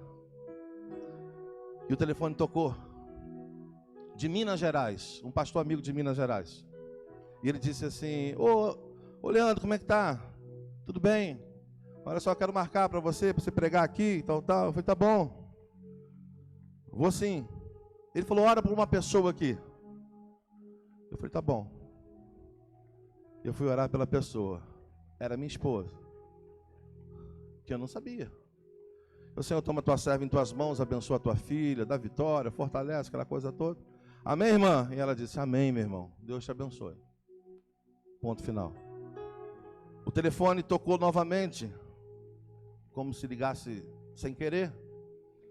[SPEAKER 1] E o telefone tocou. De Minas Gerais. Um pastor amigo de Minas Gerais. E ele disse assim, Ô Leandro, como é que tá? Tudo bem? Olha só, quero marcar para você pregar aqui, tal. Eu falei, tá bom. Vou sim. Ele falou, ora por uma pessoa aqui. Eu falei, tá bom. Eu fui orar pela pessoa. Era minha esposa. Que eu não sabia. O Senhor, toma tua serva em tuas mãos, abençoa a tua filha, dá vitória, fortalece, aquela coisa toda. Amém, irmã? E ela disse, amém, meu irmão. Deus te abençoe. Ponto final. O telefone tocou novamente, como se ligasse sem querer.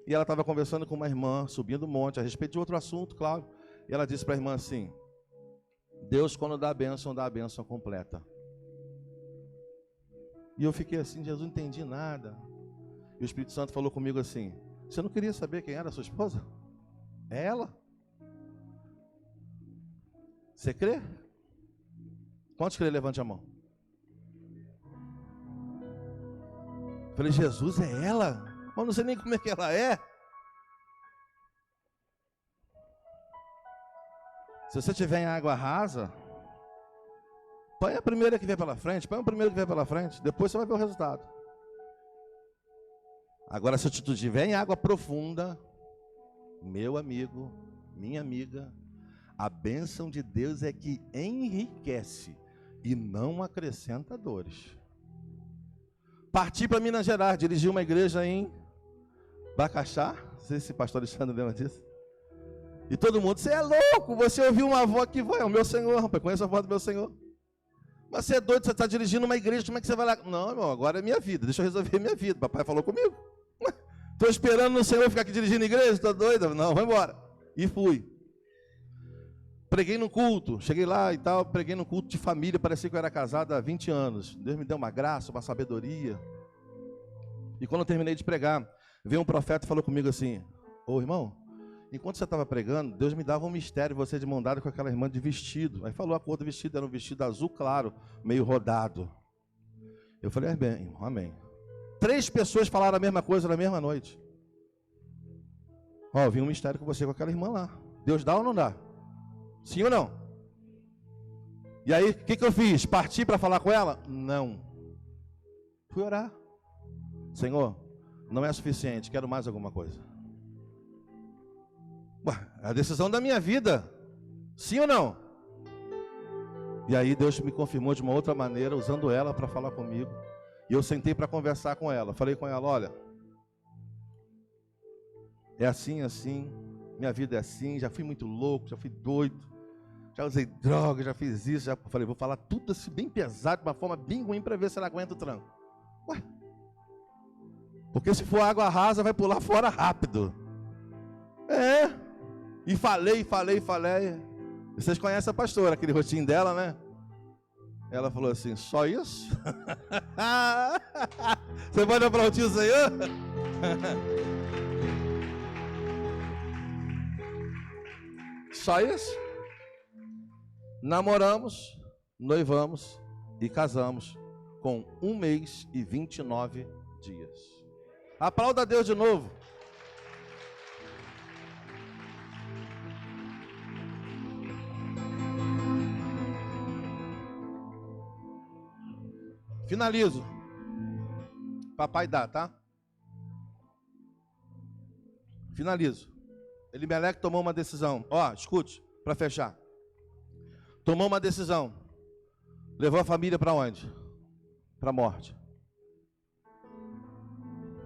[SPEAKER 1] E ela estava conversando com uma irmã, subindo o monte, a respeito de outro assunto, claro. E ela disse para a irmã assim, Deus, quando dá a bênção completa. E eu fiquei assim, Jesus, não entendi nada. E o Espírito Santo falou comigo assim, você não queria saber quem era a sua esposa? É ela. Você crê? Quantos crê? Levante a mão. Falei, Jesus, é ela? Mas não sei nem como é que ela é. Se você tiver em água rasa, põe a primeira que vem pela frente, põe o primeiro que vem pela frente, depois você vai ver o resultado. Agora, se tu estiver em água profunda, meu amigo, minha amiga, a bênção de Deus é que enriquece e não acrescenta dores. Parti para Minas Gerais, dirigi uma igreja em Bacaxá, não sei se o pastor Alexandre lembra disso. E todo mundo, você é louco, você ouviu uma voz que vai, é o meu Senhor, rapaz, conheço a voz do meu Senhor. Mas você é doido, você está dirigindo uma igreja, como é que você vai lá? Não, irmão, agora é minha vida, deixa eu resolver minha vida, papai falou comigo. Estou esperando no Senhor ficar aqui dirigindo a igreja, estou doido? Não, vou embora. E fui. Preguei no culto, cheguei lá e tal, preguei no culto de família, parecia que eu era casado há 20 anos. Deus me deu uma graça, uma sabedoria. E quando eu terminei de pregar, veio um profeta e falou comigo assim, ô irmão, enquanto você estava pregando, Deus me dava um mistério, você de mão dada com aquela irmã de vestido. Aí falou a cor do vestido, era um vestido azul claro, meio rodado. Eu falei, bem, irmão, amém. 3 pessoas falaram a mesma coisa na mesma noite. Ó, eu vi um mistério com você com aquela irmã lá. Deus dá ou não dá? Sim ou não? E aí, o que eu fiz? Parti para falar com ela? Não. Fui orar. Senhor, não é suficiente, quero mais alguma coisa. Ué, é a decisão da minha vida. Sim ou não? E aí Deus me confirmou de uma outra maneira, usando ela para falar comigo. E eu sentei para conversar com ela. Falei com ela, olha, é assim, assim, minha vida é assim, já fui muito louco, já fui doido, já usei droga, já fiz isso, já falei, vou falar tudo assim bem pesado, de uma forma bem ruim para ver se ela aguenta o tranco. Ué, porque se for água rasa, vai pular fora rápido. É, e falei. Vocês conhecem a pastora, aquele rostinho dela, né? Ela falou assim, só isso? Você pode aplaudir isso aí? Só isso? Namoramos, noivamos e casamos com 1 mês e 29 dias. Aplauda a Deus de novo. Finalizo. Papai dá, tá? Finalizo. Elimeleque tomou uma decisão. Ó, escute, para fechar. Tomou uma decisão. Levou a família para onde? Para a morte.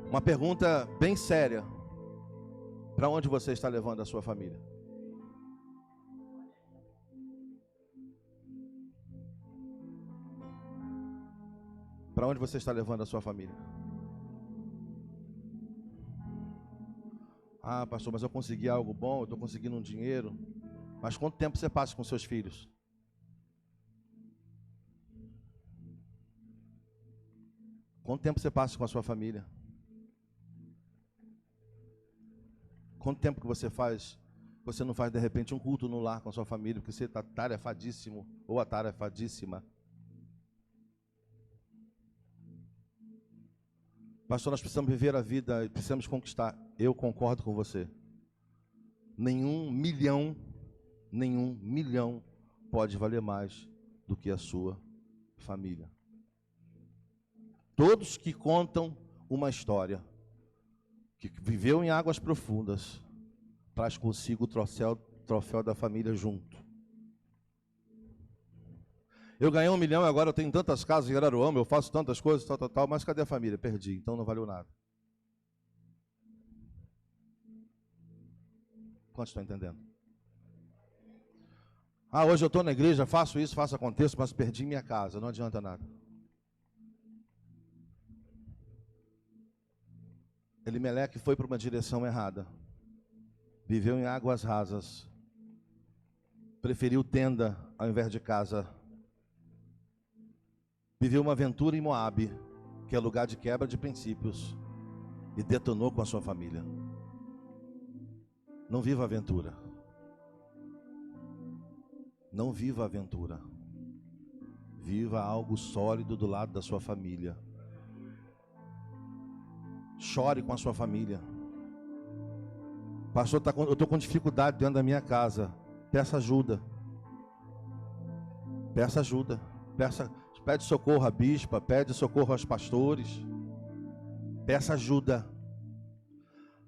[SPEAKER 1] Uma pergunta bem séria. Para onde você está levando a sua família? Para onde você está levando a sua família? Ah, pastor, mas eu consegui algo bom, eu estou conseguindo um dinheiro. Mas quanto tempo você passa com seus filhos? Quanto tempo você passa com a sua família? Quanto tempo que você não faz de repente um culto no lar com a sua família, porque você está tarefadíssimo ou atarefadíssima? Pastor, nós precisamos viver a vida e precisamos conquistar. Eu concordo com você. Nenhum milhão pode valer mais do que a sua família. Todos que contam uma história, que viveu em águas profundas, traz consigo o troféu da família junto. Eu ganhei 1 milhão e agora eu tenho tantas casas em Araruama, eu faço tantas coisas, tal, mas cadê a família? Perdi, então não valeu nada. Quantos estão entendendo? Ah, hoje eu estou na igreja, faço isso, faço acontecer, mas perdi minha casa, não adianta nada. Elimeleque foi para uma direção errada. Viveu em águas rasas. Preferiu tenda ao invés de casa. Viveu uma aventura em Moabe, que é lugar de quebra de princípios, e detonou com a sua família. Não viva a aventura. Não viva a aventura. Viva algo sólido do lado da sua família. Chore com a sua família. Pastor, eu estou com dificuldade dentro da minha casa. Peça ajuda. Peça ajuda. Pede socorro à bispa, pede socorro aos pastores. Peça ajuda.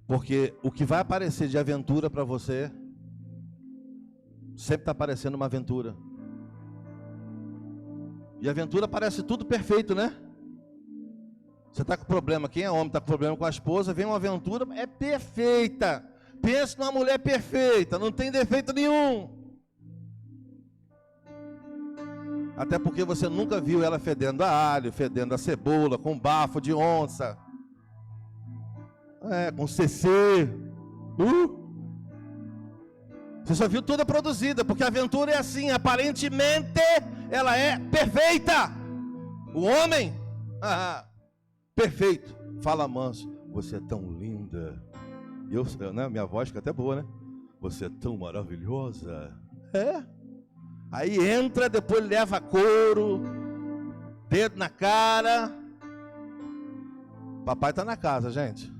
[SPEAKER 1] Porque o que vai aparecer de aventura para você, sempre está aparecendo uma aventura. E a aventura parece tudo perfeito, né? Você está com problema, quem é homem está com problema com a esposa, vem uma aventura, é perfeita. Pensa numa mulher perfeita, não tem defeito nenhum. Até porque você nunca viu ela fedendo a alho, fedendo a cebola, com bafo de onça. Com CC. Você só viu toda produzida, porque a aventura é assim, aparentemente ela é perfeita. O homem, perfeito, fala manso, você é tão linda. Né, minha voz fica até boa, né? Você é tão maravilhosa. Aí entra, depois leva couro, dedo na cara. Papai está na casa, gente.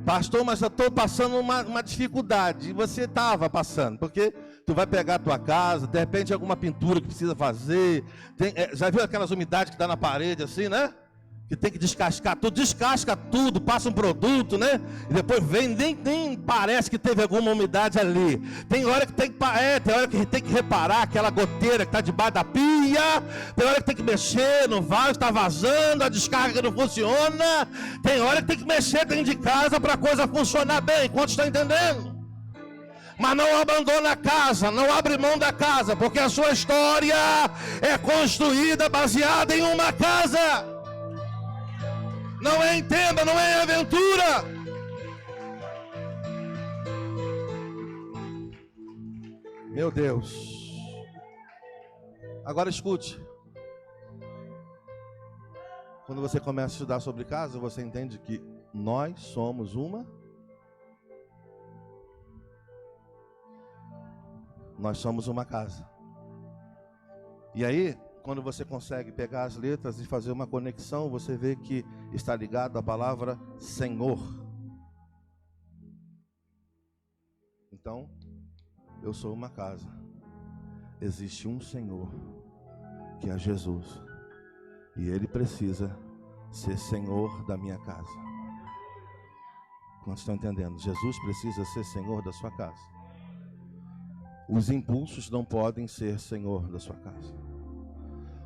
[SPEAKER 1] Pastor, mas eu estou passando uma dificuldade. E você estava passando, porque tu vai pegar a tua casa, de repente alguma pintura que precisa fazer. Já viu aquelas umidades que dá na parede assim, né? Que tem que descascar tudo, descasca tudo, passa um produto, né? E depois vem, nem parece que teve alguma umidade ali. Tem hora que tem que reparar aquela goteira que está debaixo da pia. Tem hora que tem que mexer no vaso, está vazando, a descarga não funciona. Tem hora que tem que mexer dentro de casa para a coisa funcionar bem. Quantos estão entendendo? Mas não abandona a casa, não abre mão da casa, porque a sua história é construída baseada em uma casa. Não é em tenda, não é em aventura. Meu Deus. Agora escute. Quando você começa a estudar sobre casa, você entende que nós somos uma. Nós somos uma casa. E aí, quando você consegue pegar as letras e fazer uma conexão, você vê que está ligado à palavra Senhor. Então, eu sou uma casa. Existe um Senhor, que é Jesus. E Ele precisa ser Senhor da minha casa. Quantos estão entendendo? Jesus precisa ser Senhor da sua casa. Os impulsos não podem ser Senhor da sua casa.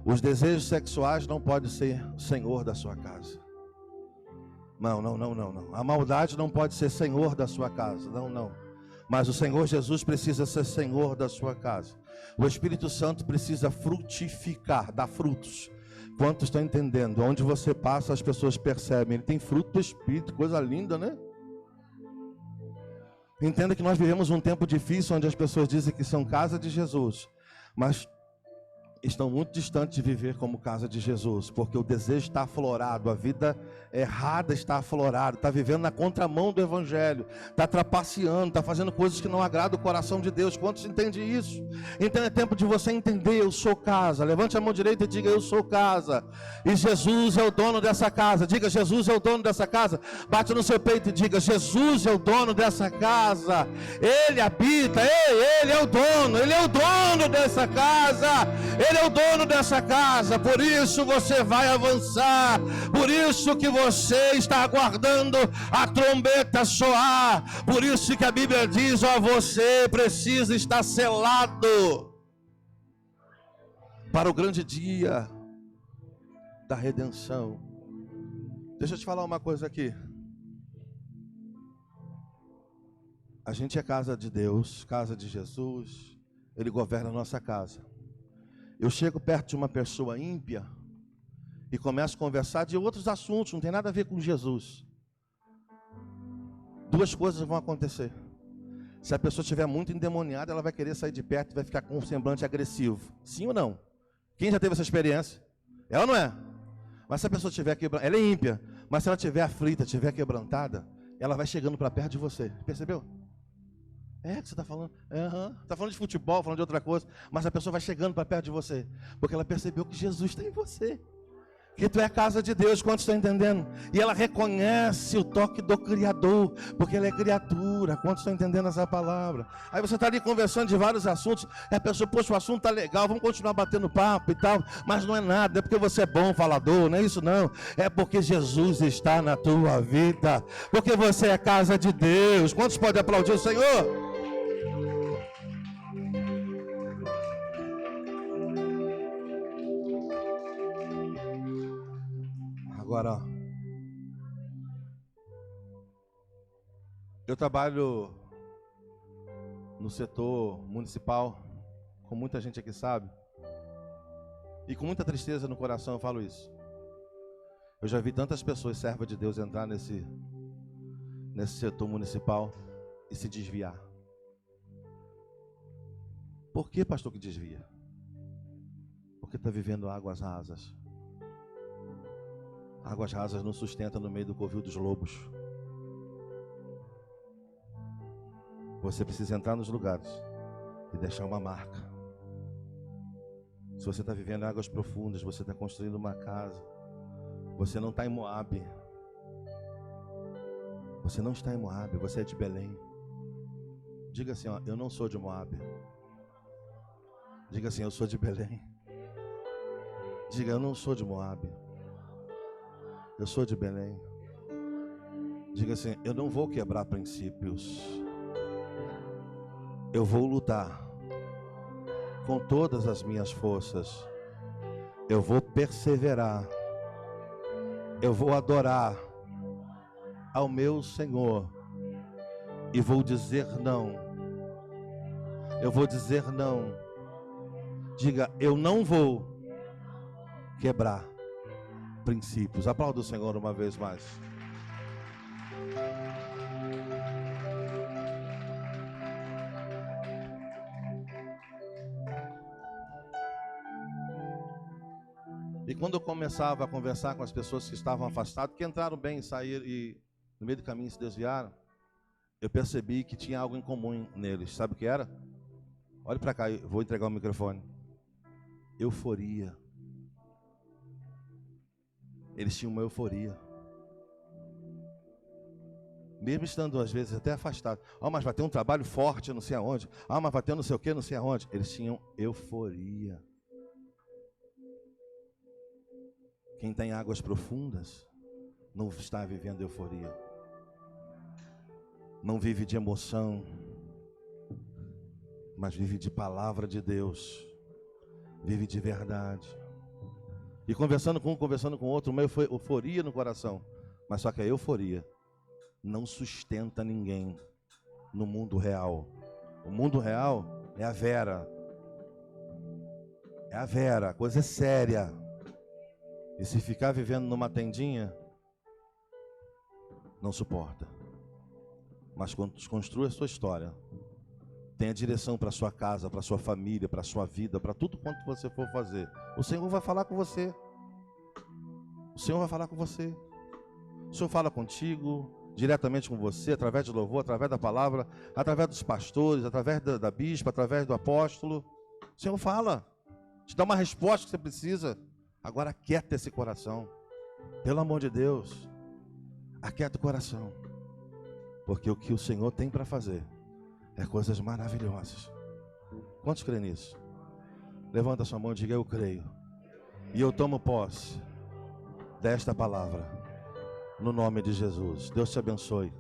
[SPEAKER 1] Os desejos sexuais não podem ser Senhor da sua casa. Não. A maldade não pode ser senhor da sua casa. Não. Mas o Senhor Jesus precisa ser senhor da sua casa. O Espírito Santo precisa frutificar, dar frutos. Quantos estão entendendo? Onde você passa, as pessoas percebem. Ele tem fruto do Espírito, coisa linda, né? Entenda que nós vivemos um tempo difícil, onde as pessoas dizem que são casa de Jesus, mas estão muito distantes de viver como casa de Jesus, porque o desejo está aflorado, a vida errada está aflorada, está vivendo na contramão do Evangelho, está trapaceando, está fazendo coisas que não agradam o coração de Deus. Quantos entendem isso? Então é tempo de você entender: eu sou casa. Levante a mão direita e diga: eu sou casa, e Jesus é o dono dessa casa. Diga: Jesus é o dono dessa casa. Bate no seu peito e diga: Jesus é o dono dessa casa. Ele habita, ele é o dono dessa casa. Ele é o dono dessa casa. Por isso você vai avançar. Por isso que você está aguardando a trombeta soar. Por isso que a Bíblia diz: ó, você precisa estar selado para o grande dia da redenção. Deixa eu te falar uma coisa aqui. A gente é casa de Deus, casa de Jesus. Ele governa a nossa casa. Eu chego perto de uma pessoa ímpia e começo a conversar de outros assuntos, não tem nada a ver com Jesus. Duas coisas vão acontecer. Se a pessoa estiver muito endemoniada, ela vai querer sair de perto e vai ficar com um semblante agressivo. Sim ou não? Quem já teve essa experiência? É ou não é? Mas se a pessoa estiver quebrantada, ela é ímpia, mas se ela estiver aflita, estiver quebrantada, ela vai chegando para perto de você. Percebeu? É que você está falando. Está falando de futebol, falando de outra coisa, mas a pessoa vai chegando para perto de você, porque ela percebeu que Jesus está em você, que tu é a casa de Deus. Quantos estão entendendo? E ela reconhece o toque do Criador, porque ela é criatura. Quantos estão entendendo essa palavra? Aí você está ali conversando de vários assuntos, e a pessoa: poxa, o assunto está legal, vamos continuar batendo papo e tal. Mas não é nada, é porque você é bom falador, não é isso não. É porque Jesus está na tua vida, porque você é a casa de Deus. Quantos podem aplaudir o Senhor? Agora, eu trabalho no setor municipal, como muita gente aqui sabe, e com muita tristeza no coração eu falo isso. Eu já vi tantas pessoas servas de Deus entrar nesse setor municipal e se desviar. Por que, pastor, que desvia? Porque está vivendo águas rasas. Águas rasas não sustenta no meio do covil dos lobos. Você precisa entrar nos lugares e deixar uma marca. Se você está vivendo águas profundas, você está construindo uma casa. Você não está em Moabe. Você não está em Moabe, você é de Belém. Diga assim, ó: eu não sou de Moabe. Diga assim: eu sou de Belém. Diga: eu não sou de Moabe. Eu sou de Belém. Diga assim: eu não vou quebrar princípios. Eu vou lutar com todas as minhas forças. Eu vou perseverar. Eu vou adorar ao meu Senhor. E vou dizer não. Eu vou dizer não. Diga: eu não vou quebrar princípios. Aplauda o Senhor uma vez mais. E quando eu começava a conversar com as pessoas que estavam afastadas, que entraram bem, saíram e no meio do caminho se desviaram, eu percebi que tinha algo em comum neles. Sabe o que era? Olhe para cá, eu vou entregar o microfone. Euforia. Eles tinham uma euforia. Mesmo estando às vezes até afastados. Mas vai ter um trabalho forte, não sei aonde. Mas vai ter não sei o que, não sei aonde. Eles tinham euforia. Quem tem águas profundas não está vivendo euforia. Não vive de emoção, mas vive de palavra de Deus. Vive de verdade. E conversando com um, conversando com outro, uma euforia no coração. Mas só que a euforia não sustenta ninguém no mundo real. O mundo real é a Vera. É a Vera, a coisa é séria. E se ficar vivendo numa tendinha, não suporta. Mas construa a sua história. Tenha direção para a sua casa, para a sua família, para a sua vida, para tudo quanto você for fazer. O Senhor vai falar com você. O Senhor vai falar com você. O Senhor fala contigo, diretamente com você, através de louvor, através da palavra, através dos pastores, através da bispa, através do apóstolo. O Senhor fala, te dá uma resposta que você precisa. Agora aquieta esse coração. Pelo amor de Deus, aquieta o coração. Porque o que o Senhor tem para fazer é coisas maravilhosas. Quantos creem nisso? Levanta a sua mão e diga: eu creio. E eu tomo posse desta palavra. No nome de Jesus. Deus te abençoe.